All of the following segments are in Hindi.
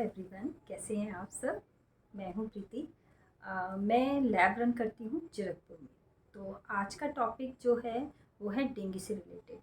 एवरीवन, कैसे हैं आप सब। मैं हूं प्रीति। मैं लैब रन करती हूं जीरकपुर में। तो आज का टॉपिक जो है वो है डेंगू से रिलेटेड,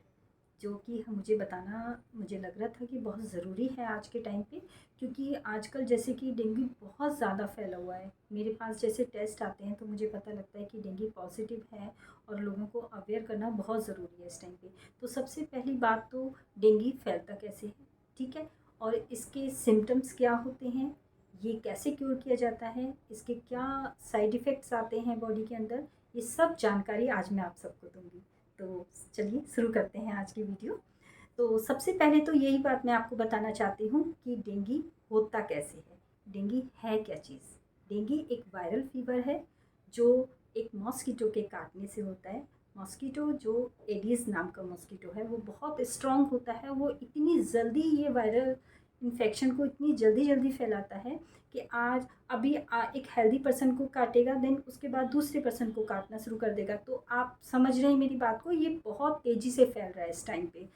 जो कि मुझे बताना मुझे लग रहा था कि बहुत ज़रूरी है आज के टाइम पे, क्योंकि आजकल जैसे कि डेंगू बहुत ज़्यादा फैला हुआ है। मेरे पास जैसे टेस्ट आते हैं तो मुझे पता लगता है कि डेंगू पॉजिटिव है और लोगों को अवेयर करना बहुत ज़रूरी है इस टाइम पे। तो सबसे पहली बात तो डेंगू फैलता कैसे है, ठीक है, और इसके सिम्टम्स क्या होते हैं, ये कैसे क्योर किया जाता है, इसके क्या साइड इफ़ेक्ट्स आते हैं बॉडी के अंदर, ये सब जानकारी आज मैं आप सबको दूंगी। तो चलिए शुरू करते हैं आज की वीडियो। तो सबसे पहले तो यही बात मैं आपको बताना चाहती हूँ कि डेंगू होता कैसे है। डेंगू है क्या चीज़। डेंगू एक वायरल फीवर है जो एक मॉस्किटो के काटने से होता है। मॉस्किटो जो एडिस नाम का मॉस्किटो है वो बहुत स्ट्रॉन्ग होता है। वो इतनी जल्दी ये वायरल इन्फेक्शन को इतनी जल्दी जल्दी फैलाता है कि आज अभी एक हेल्दी पर्सन को काटेगा, देन उसके बाद दूसरे पर्सन को काटना शुरू कर देगा। तो आप समझ रहे हैं मेरी बात को, ये बहुत तेज़ी से फैल रहा है इस टाइम पे।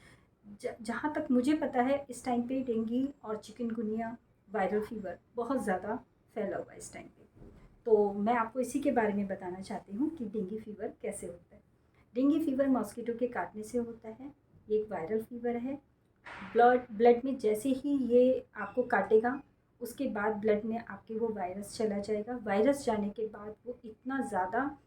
जहाँ तक मुझे पता है इस टाइम पे डेंगू और चिकनगुनिया वायरल फीवर बहुत ज़्यादा फैला हुआ है इस टाइम पे। तो मैं आपको इसी के बारे में बताना चाहती हूँ कि डेंगू फीवर कैसे होता है। डेंगू फीवर मॉस्किटो के काटने से होता है। ये एक वायरल फीवर है। ब्लड में जैसे ही ये आपको काटेगा उसके बाद ब्लड में आपके वो वायरस चला जाएगा। वायरस जाने के बाद वो इतना ज़्यादा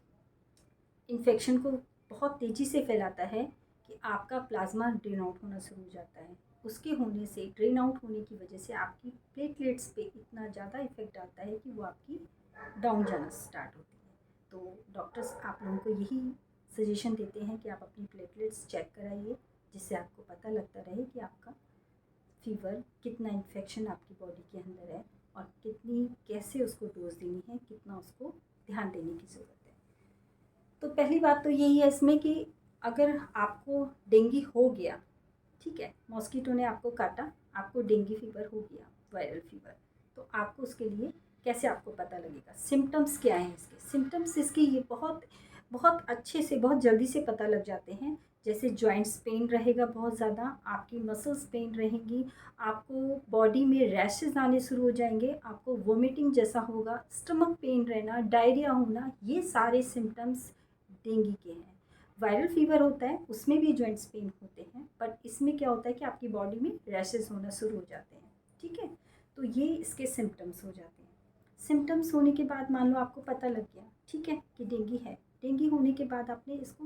इन्फेक्शन को बहुत तेज़ी से फैलाता है कि आपका प्लाज्मा ड्रेन आउट होना शुरू हो जाता है। उसके होने से, ड्रेन आउट होने की वजह से आपकी प्लेटलेट्स पे इतना ज़्यादा इफेक्ट आता है कि वो आपकी डाउन जाना स्टार्ट होती है। तो डॉक्टर्स आप लोगों को यही सजेशन देते हैं कि आप अपनी प्लेटलेट्स चेक कराइए, जिससे आपको पता लगता रहे कि आपका फीवर कितना इन्फेक्शन आपकी बॉडी के अंदर है और कितनी कैसे उसको डोज देनी है, कितना उसको ध्यान देने की ज़रूरत है। तो पहली बात तो यही है इसमें कि अगर आपको डेंगू हो गया, ठीक है, मॉस्किटो ने आपको काटा, आपको डेंगू फीवर हो गया, वायरल फीवर, तो आपको उसके लिए कैसे आपको पता लगेगा, सिम्टम्स क्या हैं इसके। सिम्टम्स इसके ये बहुत बहुत अच्छे से बहुत जल्दी से पता लग जाते हैं। जैसे जॉइंट्स पेन रहेगा बहुत ज़्यादा, आपकी मसल्स पेन रहेंगी, आपको बॉडी में रैशेज आने शुरू हो जाएंगे, आपको वोमिटिंग जैसा होगा, स्टमक पेन रहना, डायरिया होना, ये सारे सिम्टम्स डेंगू के हैं। वायरल फीवर होता है उसमें भी जॉइंट्स पेन होते हैं, बट इसमें क्या होता है कि आपकी बॉडी में रैशेज होना शुरू हो जाते हैं, ठीक है। तो ये इसके सिम्टम्स हो जाते हैं। सिम्टम्स होने के बाद मान लो आपको पता लग गया, ठीक है, कि डेंगू है। डेंगू होने के बाद आपने इसको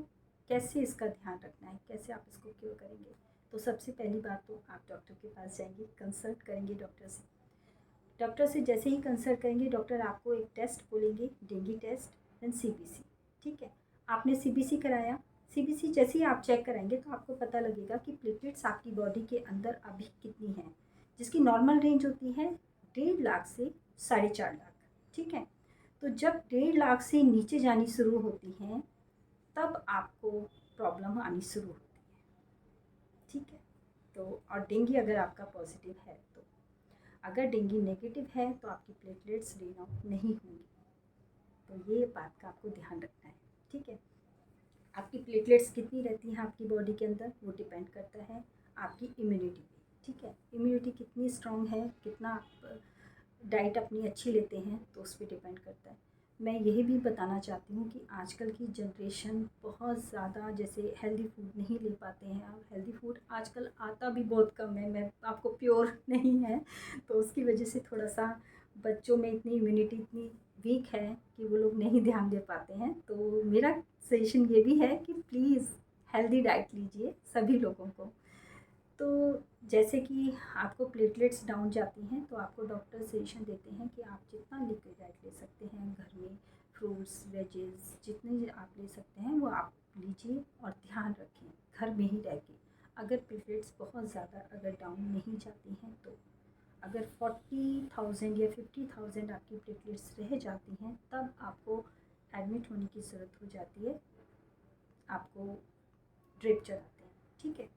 कैसे इसका ध्यान रखना है, कैसे आप इसको क्योर करेंगे। तो सबसे पहली बात तो आप डॉक्टर के पास जाएंगे, कंसल्ट करेंगे डॉक्टर से। डॉक्टर से जैसे ही कंसल्ट करेंगे, डॉक्टर आपको एक टेस्ट बोलेंगे, डेंगू टेस्ट, देन सीबीसी, ठीक है। आपने सीबीसी कराया, सीबीसी जैसे ही आप चेक कराएंगे तो आपको पता लगेगा कि प्लेटलेट्स आपकी बॉडी के अंदर अभी कितनी हैं, जिसकी नॉर्मल रेंज होती है 1.5 लाख से 4.5 लाख, ठीक है। तो जब 1.5 लाख से नीचे जानी शुरू होती हैं तब आपको प्रॉब्लम आनी शुरू होती है, ठीक है। तो और डेंगू अगर आपका पॉजिटिव है तो, अगर डेंगू नेगेटिव है तो आपकी प्लेटलेट्स ड्रेन आउट नहीं होंगी। तो ये बात का आपको ध्यान रखना है, ठीक है। आपकी प्लेटलेट्स कितनी रहती हैं आपकी बॉडी के अंदर, वो डिपेंड करता है आपकी इम्यूनिटी पे, ठीक है। इम्यूनिटी कितनी स्ट्रॉन्ग है, कितना आप डाइट अपनी अच्छी लेते हैं, तो उस पर डिपेंड करता है। मैं यही भी बताना चाहती हूँ कि आजकल की जनरेशन बहुत ज़्यादा जैसे हेल्दी फूड नहीं ले पाते हैं। और हेल्दी फूड आजकल आता भी बहुत कम है, मैं आपको प्योर नहीं है, तो उसकी वजह से थोड़ा सा बच्चों में इतनी इम्यूनिटी इतनी वीक है कि वो लोग नहीं ध्यान दे पाते हैं। तो मेरा सजेशन ये भी है कि प्लीज़ हेल्दी डाइट लीजिए सभी लोगों को। तो जैसे कि आपको प्लेटलेट्स डाउन जाती हैं तो आपको डॉक्टर सजेशन देते हैं कि आप जितना लिक्विड डाइट ले सकते हैं घर में, फ्रूट्स वेजेस जितने आप ले सकते हैं वो आप लीजिए और ध्यान रखें घर में ही रह के। अगर प्लेटलेट्स बहुत ज़्यादा अगर डाउन नहीं जाती हैं तो, अगर 40,000 या 50,000 आपकी प्लेटलेट्स रह जाती हैं तब आपको एडमिट होने की ज़रूरत हो जाती है, आपको ड्रिप चलाते हैं, ठीक है।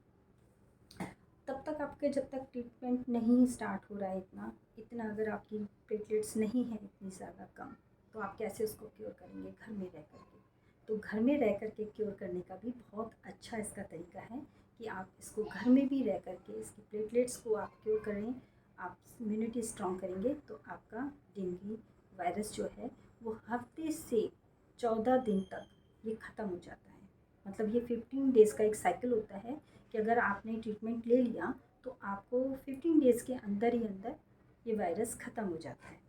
तब तक आपके जब तक ट्रीटमेंट नहीं स्टार्ट हो रहा है इतना इतना अगर आपकी प्लेटलेट्स नहीं है इतनी ज़्यादा कम, तो आप कैसे उसको क्योर करेंगे घर में रह कर के। तो घर में रह कर के क्योर करने का भी बहुत अच्छा इसका तरीका है कि आप इसको घर में भी रह कर के इसकी प्लेटलेट्स को आप क्योर करें। आप इम्यूनिटी स्ट्रॉन्ग करेंगे तो आपका डेंगू वायरस जो है वो हफ्ते से 14 दिन तक ये ख़त्म हो जाता है। मतलब ये 15 डेज़ का एक साइकिल होता है कि अगर आपने ट्रीटमेंट ले लिया तो आपको 15 डेज़ के अंदर ही अंदर ये वायरस ख़त्म हो जाता है।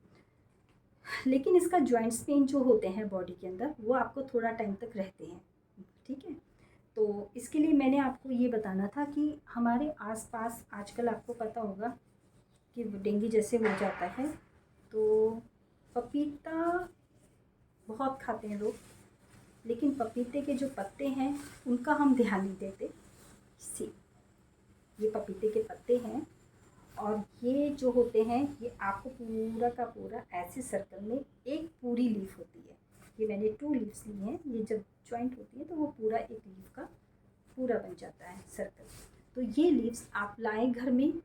लेकिन इसका जॉइंट्स पेन जो होते हैं बॉडी के अंदर वो आपको थोड़ा टाइम तक रहते हैं, ठीक है। तो इसके लिए मैंने आपको ये बताना था कि हमारे आसपास आजकल आपको पता होगा कि डेंगू जैसे हो जाता है तो पपीता बहुत खाते हैं लोग, लेकिन पपीते के जो पत्ते हैं उनका हम ध्यान नहीं देते। सी ये पपीते के पत्ते हैं और ये जो होते हैं ये आपको पूरा का पूरा ऐसे सर्कल में एक पूरी लीफ होती है। ये मैंने 2 लीव्स ली हैं। ये जब जॉइंट होती है तो वो पूरा एक लीफ का पूरा बन जाता है सर्कल। तो ये लीव्स आप लाएं घर में,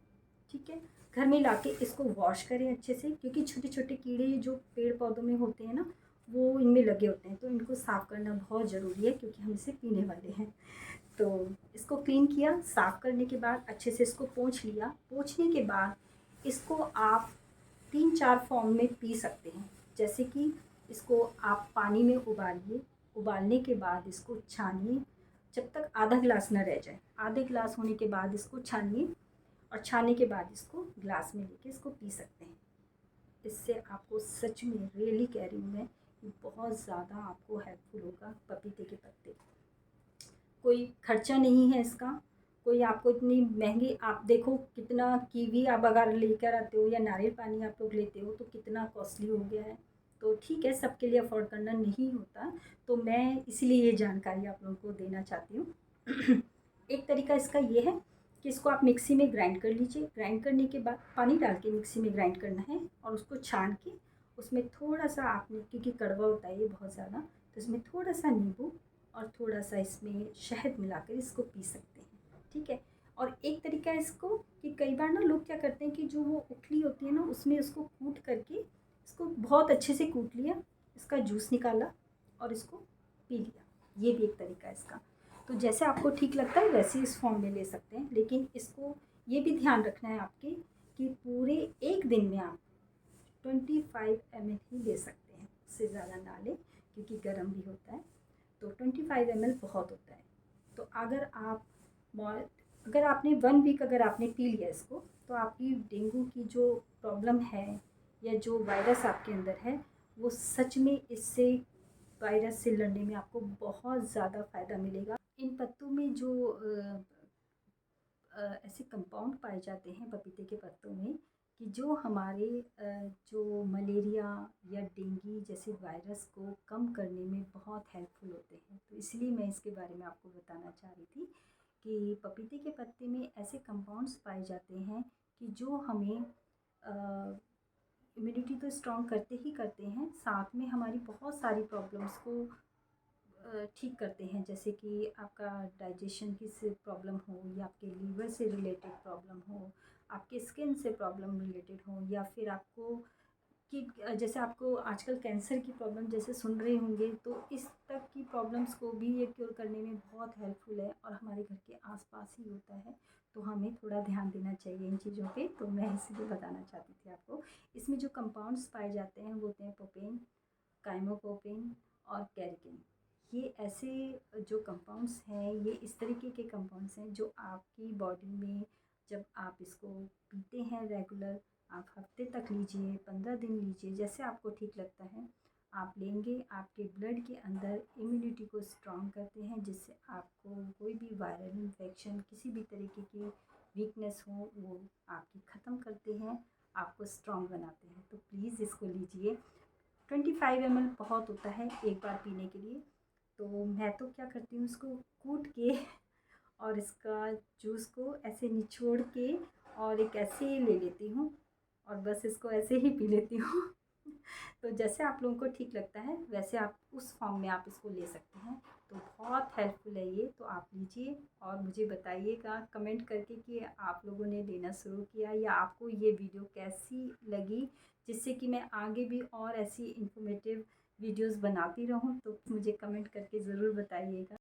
ठीक है। घर में लाके इसको वॉश करें अच्छे से, क्योंकि छोटे छोटे कीड़े जो पेड़ पौधों में होते हैं ना वो इनमें लगे होते हैं, तो इनको साफ़ करना बहुत ज़रूरी है क्योंकि हम इसे पीने वाले हैं। तो इसको क्लीन किया, साफ़ करने के बाद अच्छे से इसको पोंछ लिया। पोंछने के बाद इसको आप 3-4 फॉर्म में पी सकते हैं। जैसे कि इसको आप पानी में उबालिए, उबालने के बाद इसको छानिए जब तक आधा गिलास ना रह जाए। आधे गिलास होने के बाद इसको छानिए और छानने के बाद इसको गिलास में लेके इसको पी सकते हैं। इससे आपको सच में रियली कह रही हूँ मैं, बहुत ज़्यादा आपको हेल्पफुल होगा पपीते के पत्ते। कोई खर्चा नहीं है इसका, कोई आपको इतनी महंगी, आप देखो कितना कीवी आप अगर लेकर आते हो या नारियल पानी आप लोग लेते हो तो कितना कॉस्टली हो गया है। तो ठीक है, सबके लिए अफोर्ड करना नहीं होता, तो मैं इसीलिए ये जानकारी आप लोगों को देना चाहती हूँ। एक तरीका इसका ये है कि इसको आप मिक्सी में ग्राइंड कर लीजिए। ग्राइंड करने के बाद पानी डाल के मिक्सी में ग्राइंड करना है और उसको छान के उसमें थोड़ा सा आपने, क्योंकि कड़वा होता है ये बहुत ज़्यादा, तो इसमें थोड़ा सा नींबू और थोड़ा सा इसमें शहद मिलाकर इसको पी सकते हैं, ठीक है। और एक तरीका है इसको कि कई बार ना लोग क्या करते हैं कि जो वो उखली होती है ना उसमें उसको कूट करके इसको बहुत अच्छे से कूट लिया, इसका जूस निकाला और इसको पी लिया। ये भी एक तरीका है इसका। तो जैसे आपको ठीक लगता है वैसे इस फॉर्म में ले सकते हैं, लेकिन इसको ये भी ध्यान रखना है आपके कि पूरे एक दिन में आप 25 ml ही ले सकते हैं, उससे ज़्यादा ना लें क्योंकि गर्म भी होता है। तो 25 ml बहुत होता है। तो अगर आपने 1 वीक अगर आपने पी लिया इसको तो आपकी डेंगू की जो प्रॉब्लम है या जो वायरस आपके अंदर है वो सच में इससे वायरस से लड़ने में आपको बहुत ज़्यादा फ़ायदा मिलेगा। इन पत्तों में जो ऐसे कंपाउंड पाए जाते हैं पपीते के पत्तों में कि जो हमारे जो मलेरिया या डेंगू जैसे वायरस को कम करने में बहुत हेल्पफुल होते हैं। तो इसलिए मैं इसके बारे में आपको बताना चाह रही थी कि पपीते के पत्ते में ऐसे कंपाउंड्स पाए जाते हैं कि जो हमें इम्यूनिटी तो स्ट्रॉन्ग करते ही करते हैं, साथ में हमारी बहुत सारी प्रॉब्लम्स को ठीक करते हैं। जैसे कि आपका डाइजेशन की से प्रॉब्लम हो या आपके लीवर से रिलेटेड प्रॉब्लम हो, आपके स्किन से प्रॉब्लम रिलेटेड हो, या फिर आपको कि जैसे आपको आजकल कैंसर की प्रॉब्लम जैसे सुन रहे होंगे, तो इस तक की प्रॉब्लम्स को भी ये क्योर करने में बहुत हेल्पफुल है और हमारे घर के आसपास ही होता है। तो हमें थोड़ा ध्यान देना चाहिए इन चीज़ों पे, तो मैं इसीलिए बताना चाहती थी आपको। इसमें जो कंपाउंड्स पाए जाते हैं वो होते हैं प्रोपेन, काइमोप्रोपेन और कैरिकिन। ये ऐसे जो कंपाउंड्स हैं ये इस तरीके के कंपाउंड्स हैं जो आपकी बॉडी में जब आप इसको पीते हैं रेगुलर, आप हफ्ते तक लीजिए, 15 दिन लीजिए, जैसे आपको ठीक लगता है आप लेंगे, आपके ब्लड के अंदर इम्यूनिटी को स्ट्रॉन्ग करते हैं, जिससे आपको कोई भी वायरल इन्फेक्शन, किसी भी तरीके की वीकनेस हो वो आपकी ख़त्म करते हैं, आपको स्ट्रॉन्ग बनाते हैं। तो प्लीज़ इसको लीजिए। 25 ml बहुत होता है एक बार पीने के लिए। तो मैं तो क्या करती हूँ, इसको कूट के और इसका जूस को ऐसे निचोड़ के और एक ऐसे ही ले लेती हूँ और बस इसको ऐसे ही पी लेती हूँ। तो जैसे आप लोगों को ठीक लगता है वैसे आप उस फॉर्म में आप इसको ले सकते हैं। तो बहुत हेल्पफुल है ये, तो आप लीजिए और मुझे बताइएगा कमेंट करके कि आप लोगों ने लेना शुरू किया या आपको ये वीडियो कैसी लगी, जिससे कि मैं आगे भी और ऐसी इन्फॉर्मेटिव वीडियोस बनाती रहूं। तो मुझे कमेंट करके ज़रूर बताइएगा।